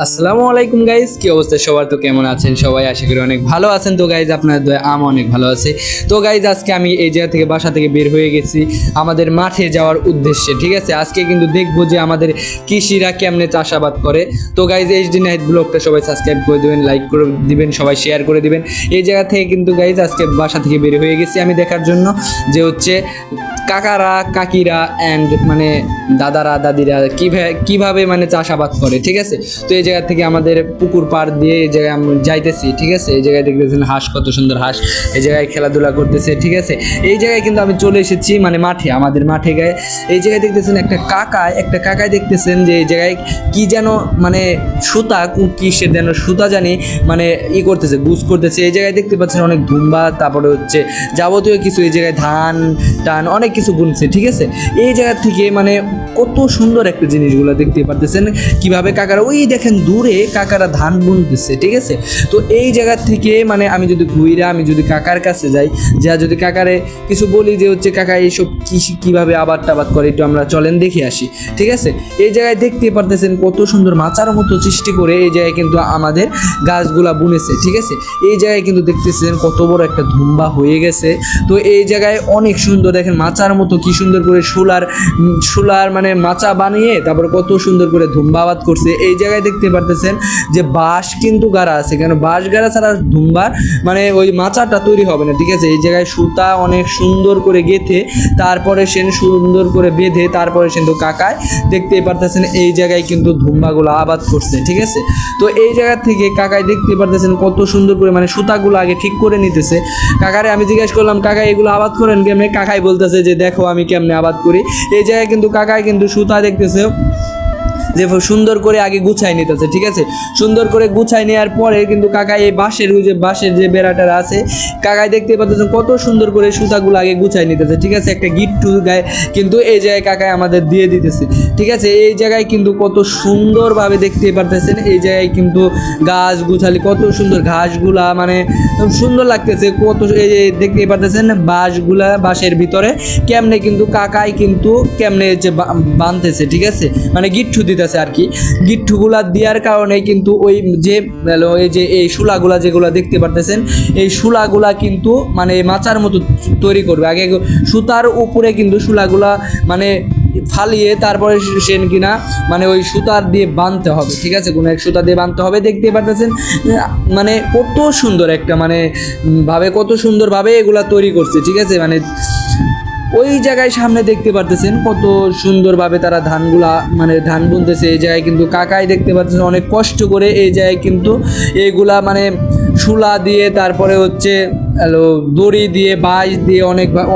আসসালামু আলাইকুম গাইজ, কি অবস্থা সবার? তো কেমন আছেন সবাই? আশা করি অনেক ভালো আছেন। তো গাইজ আপনার দয়া আমি অনেক ভালো আছি। তো গাইজ আজকে আমি এই জায়গা থেকে বাসা থেকে বের হয়ে গেছি আমাদের মাঠে যাওয়ার উদ্দেশ্যে। ঠিক আছে, আজকে কিন্তু দেখবো যে আমাদের কৃষিরা কেমনে চাষাবাদ করে। তো গাইজ এইচডি নাইট ব্লগটা সবাই সাবস্ক্রাইব করে দিবেন, লাইক করে দিবেন, সবাই শেয়ার করে দিবেন। এই জায়গা থেকে কিন্তু গাইজ আজকে বাসা থেকে বের হয়ে গেছি আমি দেখার জন্য যে হচ্ছে কাকারা কাকিরা অ্যান্ড মানে দাদারা দাদিরা কিভাবে মানে চাষাবাদ করে। ঠিক আছে, তো এই জায়গা থেকে আমাদের পুকুর পাড় দিয়ে এই জায়গায় আমরা যাইতেছি। ঠিক আছে, এই জায়গায় দেখতেছেন হাঁস, কত সুন্দর হাঁস এই জায়গায় খেলাধুলা করতেছে। ঠিক আছে, এই জায়গায় কিন্তু আমি চলে এসেছি মানে মাঠে, আমাদের মাঠে গায়ে এই জায়গায় দেখতেছেন একটা কাকায় দেখতেছেন যে এই জায়গায় কি যেন মানে সুতা কিসের যেন সুতা জানি মানে করতেছে, গুজ করতেছে। এই জায়গায় দেখতে পাচ্ছেন অনেক ধুম্বা, তারপরে হচ্ছে যাবতীয় কিছু এই জায়গায় ধান টান অনেক কিছু গুনছে। ঠিক আছে, এই জায়গা থেকে মানে কত সুন্দর একটা জিনিসগুলো দেখতে পারতেছেন কিভাবে কাকারা ওই দেখেন দূরে কাকারা ধান বুনতেছে। ঠিক আছে, তো এই জায়গা থেকে মানে আমি যদি কাকার কাছে যাই, যদি কাকারে কিছু বলি যে হচ্ছে কাকা এইসব কৃষি কিভাবে আবাদ টাবাদ করে, একটু আমরা চলেন দেখে আসি। ঠিক আছে, এই জায়গায় দেখতে পারতেছেন কত সুন্দর মাচার মতো সৃষ্টি করে এই জায়গায় কিন্তু আমাদের গাছগুলা বুনেছে। ঠিক আছে, এই জায়গায় কিন্তু দেখতেছেন কত বড় একটা ধুম্বা হয়ে গেছে। তো এই জায়গায় অনেক সুন্দর দেখেন মাচার মতো কি সুন্দর করে শুলার মানে মাচা বানিয়ে তারপরে কত সুন্দর করে ধুম্বাবাদ করছে। এই জায়গায় দেখতে পারতেছেন যে বাঁশ কিন্তু গাড়া আছে, কেন বাঁশ গাড়া ছাড়া ধুম্বার মানে ওই মাচাটা তৈরি হবে না। ঠিক আছে, এই জায়গায় সুতা অনেক সুন্দর করে গেঁথে তারপরে সুন্দর করে বেঁধে তারপরে কিন্তু কাকায় দেখতেই পারতেছেন এই জায়গায় কিন্তু ধুম্বাগুলো আবাদ করছে। ঠিক আছে, তো এই জায়গা থেকে কাকায় দেখতে পারতেছেন কত সুন্দর করে মানে সুতাগুলো আগে ঠিক করে নিতেছে। কাকারে আমি জিজ্ঞেস করলাম কাকা এগুলো আবাদ করেন কেমনে? কাকাই বলতেছে যে দেখো আমি কেমনে আবাদ করি। এই জায়গায় কিন্তু কাকায় কিন্তু সুতা দেখতেছে যে সুন্দর করে আগে গুছাই নিতেছে। ঠিক আছে, সুন্দর করে গুছাই নেওয়ার পরে কিন্তু কাকা এই বাঁশের যে বেড়াটা আছে কাকায় দেখতে পাচ্ছেন কত সুন্দর করে সুতাগুলো আগে গুছাই নিতেছে। ঠিক আছে, একটা গিট্টু গায়ে কিন্তু এই জায়গায় কাকায় আমাদের দিয়ে দিতেছে। ঠিক আছে, এই জায়গায় কিন্তু কত সুন্দরভাবে দেখতে পারতেছেন এই জায়গায় কিন্তু গাছ গুছালি কত সুন্দর ঘাসগুলা মানে সুন্দর লাগতেছে। কত এই যে দেখতে পারতেছেন বাঁশের ভিতরে কেমনে কিন্তু কাকাই কিন্তু কেমনে যে বাঁধতেছে। ঠিক আছে, মানে গিট্টু দিতেছে আর কি। গিট্টুগুলা দেওয়ার কারণে কিন্তু ওই যে এই শুলাগুলা যেগুলো দেখতে পারতেছেন এই শুলাগুলা কিন্তু মানে মাচার মতো তৈরি করবে। আগে সুতার উপরে কিন্তু শুলাগুলা মানে ফালিয়ে তারপরে কিনা মানে ওই সুতার দিয়ে বাঁধতে হবে। ঠিক আছে, কোনো এক সুতা দিয়ে বাঁধতে হবে। দেখতে পারতেছেন মানে কত সুন্দর একটা মানে কত সুন্দরভাবে এগুলা তৈরি করছে। ঠিক আছে, মানে ওই জায়গায় সামনে দেখতে পারতেছেন কত সুন্দরভাবে তারা ধান বুনতেছে। এই জায়গায় কিন্তু কাকাই দেখতে পাচ্ছেন অনেক কষ্ট করে এই জায়গায় কিন্তু এইগুলা মানে শুলা দিয়ে তারপরে হচ্ছে দড়ি দিয়ে বাঁশ দিয়ে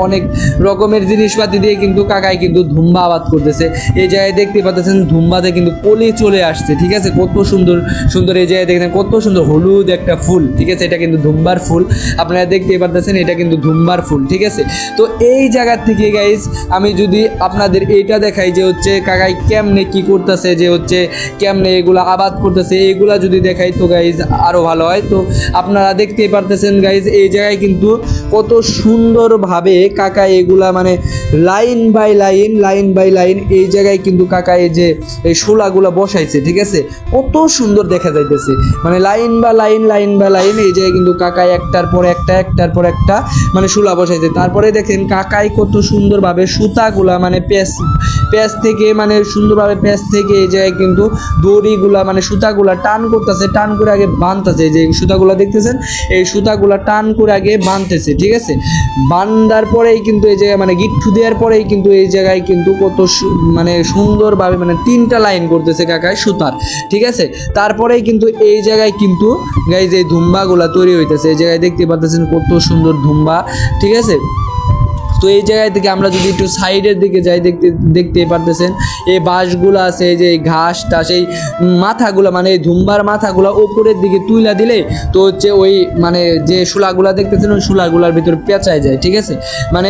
অনেক রকমের জিনিসপাতি দিয়ে কিন্তু কাকাই কিন্তু ধুম্বা আবাদ করতেছে। এই জায়গায় দেখতে পাচ্ছেন ধুম্বাতে কিন্তু কলি চলে আসছে। ঠিক আছে, কত সুন্দর সুন্দর এই জায়গায় দেখেন কত সুন্দর হলুদ একটা ফুল। ঠিক আছে, এটা কিন্তু ধুম্বার ফুল, আপনারা দেখতে পাচ্ছেন এটা কিন্তু ধুম্বার ফুল। ঠিক আছে, তো এই জায়গা থেকে গাইজ আমি যদি আপনাদের এইটা দেখাই যে হচ্ছে কাকাই কেমনে কি করতেছে, যে হচ্ছে কেমনে এগুলা আবাদ করতেছে, এইগুলা যদি দেখাই তো গাইজ আরো ভালো হয়। তো আপনারা দেখতেই পারতেছেন গাইজ এই জায়গায় কিন্তু কত সুন্দরভাবে কাকা এগুলা মানে লাইন বাই লাইন এই জায়গায় কিন্তু কাকা এই যে এই শোলাগুলা বসাইছে। ঠিক আছে, কত সুন্দর দেখা যাইতেছে মানে লাইন বা লাইন এই জায়গায় কিন্তু কাকাই একটার পর একটা মানে শোলা বসাইছে। তারপরে দেখেন কাকাই কত সুন্দরভাবে সুতাগুলা মানে প্যাঁচ থেকে মানে সুন্দরভাবে প্যাঁচ থেকে এই জায়গায় কিন্তু দড়িগুলা মানে সুতাগুলা টান করতেছে, টান করে আগে বাঁধতেছে। যে সুতাগুলা দেখতেছেন এই সুতাগুলা টান করে আগে বাঁধতেছে। ঠিক আছে, বাঁধার পরেই কিন্তু এই জায়গায় মানে গিট্টু দেওয়ার পরেই কিন্তু এই জায়গায় কিন্তু কত মানে সুন্দরভাবে মানে 3টা লাইন করতেছে কাকায় সুতার। ঠিক আছে, তারপরেই কিন্তু এই জায়গায় কিন্তু গাইজ এই ধুম্বাগুলা তৈরি হইতেছে। এই জায়গায় দেখতে পাচ্ছেন কত সুন্দর ধুম্বা। ঠিক আছে, তো এই জায়গায় থেকে আমরা যদি একটু সাইডের দিকে যাই দেখতেই পারতেছেন এই বাঁশগুলো আছে, এই যে ঘাস টাস এই মাথাগুলো মানে এই ধুম্বার মাথাগুলো ওপরের দিকে তুইলা দিলে তো হচ্ছে ওই মানে যে শুলাগুলা দেখতেছেন ওই শুলাগুলার ভিতরে পেঁচায় যায়। ঠিক আছে, মানে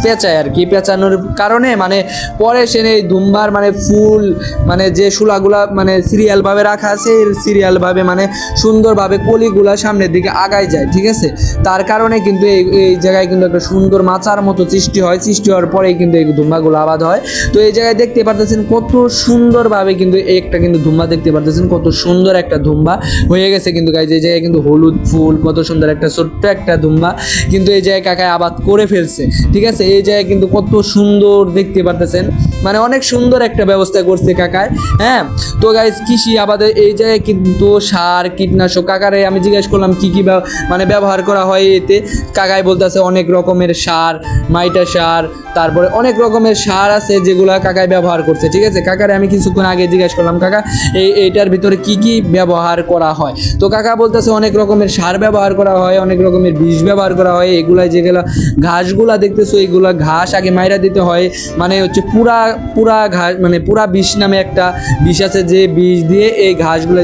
পেঁচায় আর কি, পেঁচানোর কারণে মানে পরে এই ধুম্বার মানে ফুল মানে যে শুলাগুলা মানে সিরিয়ালভাবে রাখা আছে সিরিয়ালভাবে মানে সুন্দরভাবে কলিগুলা সামনের দিকে আগায় যায়। ঠিক আছে, তার কারণে কিন্তু এই জায়গায় কিন্তু একটা সুন্দর মাচার মতো মতো সৃষ্টি হয়, সৃষ্টি হওয়ার পরেই কিন্তু এই ধুম্বাগুলো আবাদ হয়। তো এই জায়গায় দেখতে পারতেছেন কত সুন্দরভাবে কিন্তু একটা কিন্তু ধুম্বা দেখতে পারতেছেন, কত সুন্দর একটা ধুম্বা হয়ে গেছে কিন্তু গাইজ। এই জায়গায় কিন্তু হলুদ ফুল, কত সুন্দর একটা ছোট্ট একটা ধুম্বা কিন্তু এই জায়গায় কাকায় আবাদ করে ফেলছে, ঠিক আছে। এই জায়গায় কিন্তু কত সুন্দর দেখতে পারতেছেন, মানে অনেক সুন্দর একটা ব্যবস্থা করছে কাকায়। হ্যাঁ, তো গাইজ কৃষি আবাদের এই জায়গায় কিন্তু সার কীটনাশক, কাকারে আমি জিজ্ঞেস করলাম কি কি মানে ব্যবহার করা হয় এতে, কাকায় বলতেছে অনেক রকমের সার, মাইটা সার, তারপরে অনেক রকমের সার আছে যেগুলো কাকায় ব্যবহার করছে, ঠিক আছে। কাকারে আমি কিছুক্ষণ আগে জিজ্ঞেস করলাম কাকা এইটার ভিতরে কি কি ব্যবহার করা হয়, তো কাকা বলতেছে অনেক রকমের সার ব্যবহার করা হয়, অনেক রকমের বিষ ব্যবহার করা হয়। এগুলা যেগুলা ঘাসগুলা দেখতেছো এইগুলা ঘাস আগে মাইরা দিতে হয়, মানে হচ্ছে পুরা ঘাস, মানে পুরা বিষ নামে একটা বিষ আছে, যে বিষ দিয়ে এই ঘাসগুলা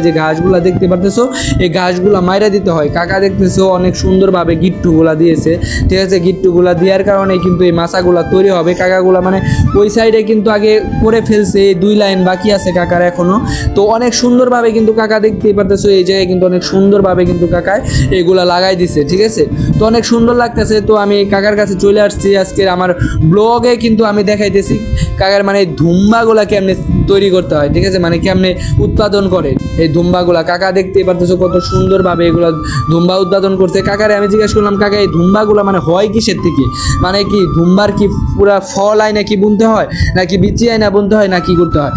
দেখতে পারতেছো এই ঘাসগুলা মাইরা দিতে হয়। কাকা দেখতেছো অনেক সুন্দরভাবে গিট্টুগুলা দিয়েছে, ঠিক আছে। গিট্টুগুলা দেওয়ার কারণে কিন্তু এই মাছাগুলা তৈরি হবে। কাকাগুলা মানে ওই সাইডে কিন্তু আগে করে ফেলছে, 2 লাইন বাকি আছে কাকার এখনো। তো অনেক সুন্দরভাবে কিন্তু কাকা দেখতেই পারতেছো এই জায়গায় কিন্তু অনেক সুন্দরভাবে কিন্তু কাকায় এগুলা লাগাই দিছে, ঠিক আছে। তো অনেক সুন্দর লাগতেছে। তো আমি কাকার কাছে চলে আসছি আজকের আমার ব্লগে, কিন্তু আমি দেখাইতেছি কাকার মানে ধুম্বাগুলা কেমনে তৈরি করতে হয়, ঠিক আছে, মানে কেমনে উৎপাদন করে এই ধুম্বাগুলা। কাকা দেখতেই পারতেছো কত সুন্দরভাবে এগুলা ধুম্বা উৎপাদন করছে। কাকারে আমি জিজ্ঞেস করলাম কাকা এই ধুম্বাগুলা মানে হয় কিসের থেকে, মানে কি ধুম্বার কি পুরা ফল আয় নাকি বুনতে হয়, নাকি বিচি আয় না বুনতে হয়, না কি করতে হয়।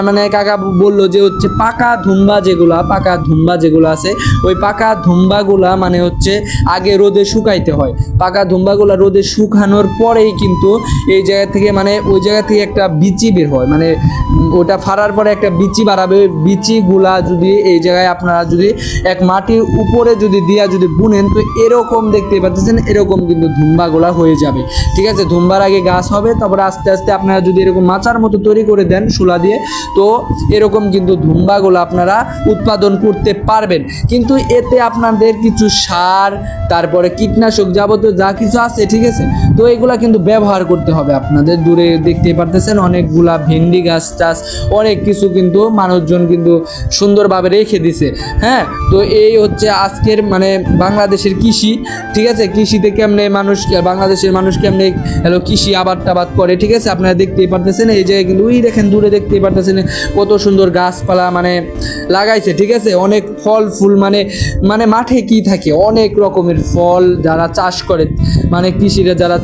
মানে কাকা বললো যে হচ্ছে পাকা ধুম্বা যেগুলো আছে ওই পাকা ধুম্বাগুলা মানে হচ্ছে আগে রোদে শুকাইতে হয়। পাকা ধুম্বাগুলা রোদে শুকানোর পরেই কিন্তু এই জায়গা থেকে মানে ওই জায়গা থেকে একটা বিচি বের হয়, মানে ওটা ফাড়ার পরে একটা বিচি বাড়াবে। বিচিগুলা যদি এই জায়গায় আপনারা যদি এক মাটির উপরে যদি দিয়া যদি বুনেন, তো এরকম দেখতে পাচ্ছেন, এরকম কিন্তু ধুম্বাগুলা হয়ে যাবে, ঠিক আছে। ধুম্বার আগে গাছ হবে, তারপরে আস্তে আস্তে আপনারা যদি এরকম মাচার মতো তৈরি করে দেন শুলা দিয়ে, তো এরকম কিন্তু ধুম্বাগুলো আপনারা উৎপাদন করতে পারবেন। কিন্তু এতে আপনাদের কিছু সার, তারপরে কীটনাশক যাবতীয় যা কিছু আছে, ঠিক আছে, তো এগুলা কিন্তু ব্যবহার করতে হবে আপনাদের। দূরে দেখতে পারতেছেন অনেকগুলা ভেন্ডি গাছ টাছ অনেক কিছু কিন্তু মানুষজন কিন্তু সুন্দরভাবে রেখে দিছে। হ্যাঁ, তো এই হচ্ছে আজকের মানে বাংলাদেশের কৃষি, ঠিক আছে। কৃষিতে কেমনে বাংলাদেশের মানুষ কেমনে কৃষি আবাদ করে, ঠিক আছে। আপনারা দেখতেই পারতেছেন এই জায়গায় কিন্তু ওই দেখেন দূরে দেখতেই পারতেছেন কত সুন্দর গাছপালা মানে লাগাইছে, ঠিক আছে। অনেক ফল ফুল মানে মাঠে কি থাকে অনেক রকমের ফল, যারা চাষ করে মানে কৃষিরা যারা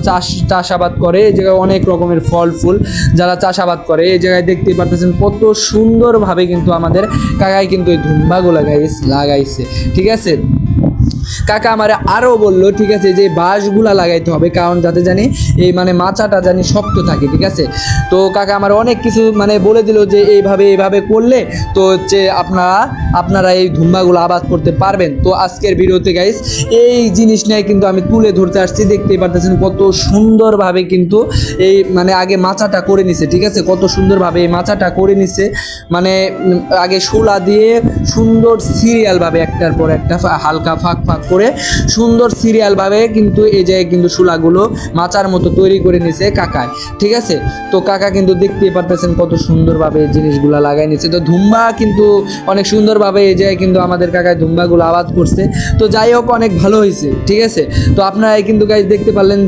চাষাবাদ করে এই জায়গায় অনেক রকমের ফল ফুল যারা চাষাবাদ করে এই জায়গায় দেখতেই পারতেছেন কত সুন্দরভাবে কিন্তু আমাদের কাকাই কিন্তু এই ধুম্বাগুলো লাগাইছে, ঠিক আছে। কাকা আমার আরও বললো, ঠিক আছে, যে বাঁশগুলা লাগাইতে হবে, কারণ যাতে জানি এই মানে মাচাটা জানি শক্ত থাকে, ঠিক আছে। তো কাকা আমার অনেক কিছু মানে বলে দিল যে এইভাবে করলে তো হচ্ছে আপনারা এই ধুম্বাগুলো আবাদ করতে পারবেন। তো আজকের ভিডিওতে গাইস এই জিনিস নিয়ে কিন্তু আমি তুলে ধরতে আসছি। দেখতেই পারতেছেন কত সুন্দরভাবে কিন্তু এই মানে আগে মাচাটা করে নিছে, ঠিক আছে। কত সুন্দরভাবে এই মাচাটা করে নিছে, মানে আগে শোলা দিয়ে সুন্দর সিরিয়ালভাবে একটার পর একটা হালকা ফাঁক করে সুন্দর সিরিয়ালভাবে কিন্তু এই জায়গায় কিন্তু শোলাগুলো মাচার মতো তৈরি করে নিছে কাকায়, ঠিক আছে। তো কাকা কিন্তু দেখতেই পারতেছেন কত সুন্দরভাবে এই জিনিসগুলো লাগাই নিছে। তো ধুম্বা কিন্তু অনেক সুন্দরভাবে এই জায়গায় কিন্তু আমাদের কাকায় ধুম্বাগুলো আবাদ করছে। তো যাই হোক অনেক ভালো হয়েছে, ঠিক আছে। তো আপনারাই কিন্তু গাইজ দেখতে পারলেন,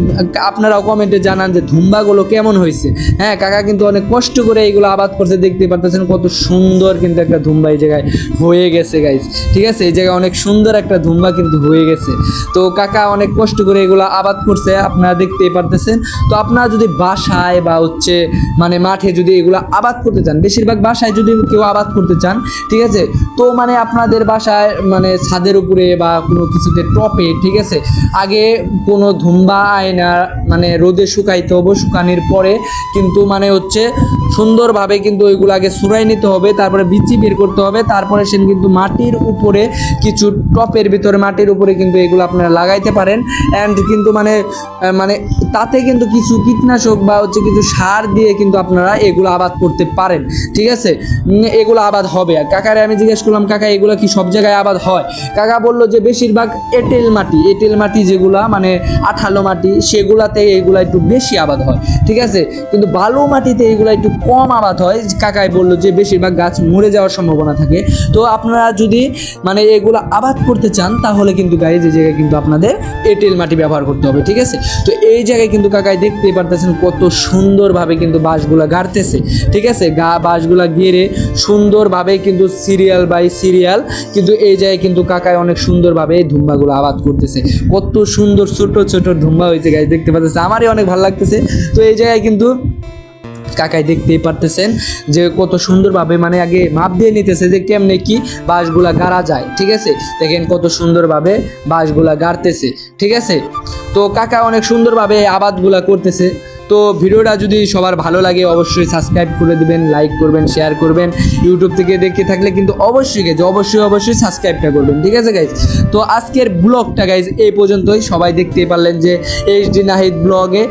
আপনারাও কমেন্টে জানান যে ধুম্বাগুলো কেমন হয়েছে। হ্যাঁ, কাকা কিন্তু অনেক কষ্ট করে এইগুলো আবাদ করছে, দেখতে পারতেছেন কত সুন্দর কিন্তু একটা ধুম্বা এই জায়গায় হয়ে গেছে গাইজ, ঠিক আছে। এই জায়গায় অনেক সুন্দর একটা ধুম্বা কিন্তু হয়ে গেছে। তো কাকা অনেক কষ্ট করে এগুলো আবাদ করছে, আপনারা দেখতেই পারতেছেন। তো আপনারা যদি বাসায় বা হচ্ছে মানে মাঠে যদি এগুলো আবাদ করতে চান, বেশিরভাগ বাসায় যদি কেউ আবাদ করতে চান, ঠিক আছে, তো মানে আপনাদের বাসায় মানে ছাদের উপরে বা কোনো কিছুতে টপে, ঠিক আছে, আগে কোনো ধুম্বা আয়না মানে রোদে শুকাইতে হবে। শুকানোর পরে কিন্তু মানে হচ্ছে সুন্দরভাবে কিন্তু ওইগুলো আগে সুরাই নিতে হবে, তারপরে বিচি বের করতে হবে, তারপরে সে কিন্তু মাটির উপরে কিছু টপের ভিতরে মাটির উপরে কিন্তু এগুলো আপনারা লাগাইতে পারেন। অ্যান্ড কিন্তু মানে তাতে কিন্তু কিছু কীটনাশক বা হচ্ছে কিছু সার দিয়ে কিন্তু আপনারা এগুলো আবাদ করতে পারেন, ঠিক আছে। এগুলো আবাদ হবে। আর কাকারে আমি জিজ্ঞেস করলাম, কাকা এগুলো কি সব জায়গায় আবাদ হয়? কাকা বললো যে বেশিরভাগ এঁটেল মাটি যেগুলা মানে আঠালো মাটি, সেগুলাতে এগুলা একটু বেশি আবাদ হয়, ঠিক আছে। কিন্তু বালু মাটিতে এগুলো একটু কম আবাদ হয়। কাকাই বললো যে বেশিরভাগ গাছ মরে যাওয়ার সম্ভাবনা থাকে। তো আপনারা যদি মানে এগুলো আবাদ করতে চান তাহলে কিন্তু গাইজ এই জায়গায় কিন্তু আপনাদের এঁটেল মাটি ব্যবহার করতে হবে, ঠিক আছে। তো এই জায়গায় কিন্তু কাকাই দেখতে পারতেছেন কত সুন্দরভাবে কিন্তু বাঁশগুলা গাড়তেছে, ঠিক আছে। বাঁশগুলা গেড়ে সুন্দরভাবে কিন্তু সিরিয়াল বাই সিরিয়াল কিন্তু এই জায়গায় কিন্তু কাকাই অনেক সুন্দরভাবে এই ধুম্বাগুলো আবাদ করতেছে। কত সুন্দর ছোট ছোট ধুম্বা হয়েছে গাইজ, দেখতে পাচ্ছেন, আমারই অনেক ভালো লাগতেছে। তো এই জায়গায় কিন্তু কাকাই দেখতেই পারতেছেন যে কত সুন্দরভাবে মানে আগে মাপ দিয়ে নিতেছে যে কেমনে কি বাঁশগুলা গাড়া যায়, ঠিক আছে। দেখেন কত সুন্দরভাবে বাঁশগুলা গাড়তেছে, ঠিক আছে। তো কাকা অনেক সুন্দরভাবে আবাদগুলা করতেছে। তো ভিডিওটা যদি সবার ভালো লাগে অবশ্যই সাবস্ক্রাইব করে দিবেন, লাইক করবেন, শেয়ার করবেন। ইউটিউব থেকে দেখে থাকলে কিন্তু অবশ্যই সাবস্ক্রাইবটা করবেন, ঠিক আছে গাইজ। তো আজকের ব্লগটা গাইজ এই পর্যন্তই। সবাই দেখতেই পারলেন যে HD নাহিদ ব্লগে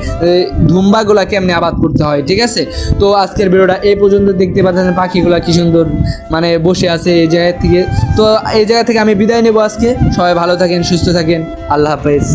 ধুম্বাগুলা কেমনে আবাদ করতে হয়, ঠিক আছে। তো আজকের ভিডিওটা এই পর্যন্ত। দেখতে পাচ্ছেন পাখিগুলা কি সুন্দর মানে বসে আছে এই জায়গা থেকে। তো এই জায়গা থেকে আমি বিদায় নেব আজকে। সবাই ভালো থাকেন, সুস্থ থাকেন, আল্লাহ হাফেজ।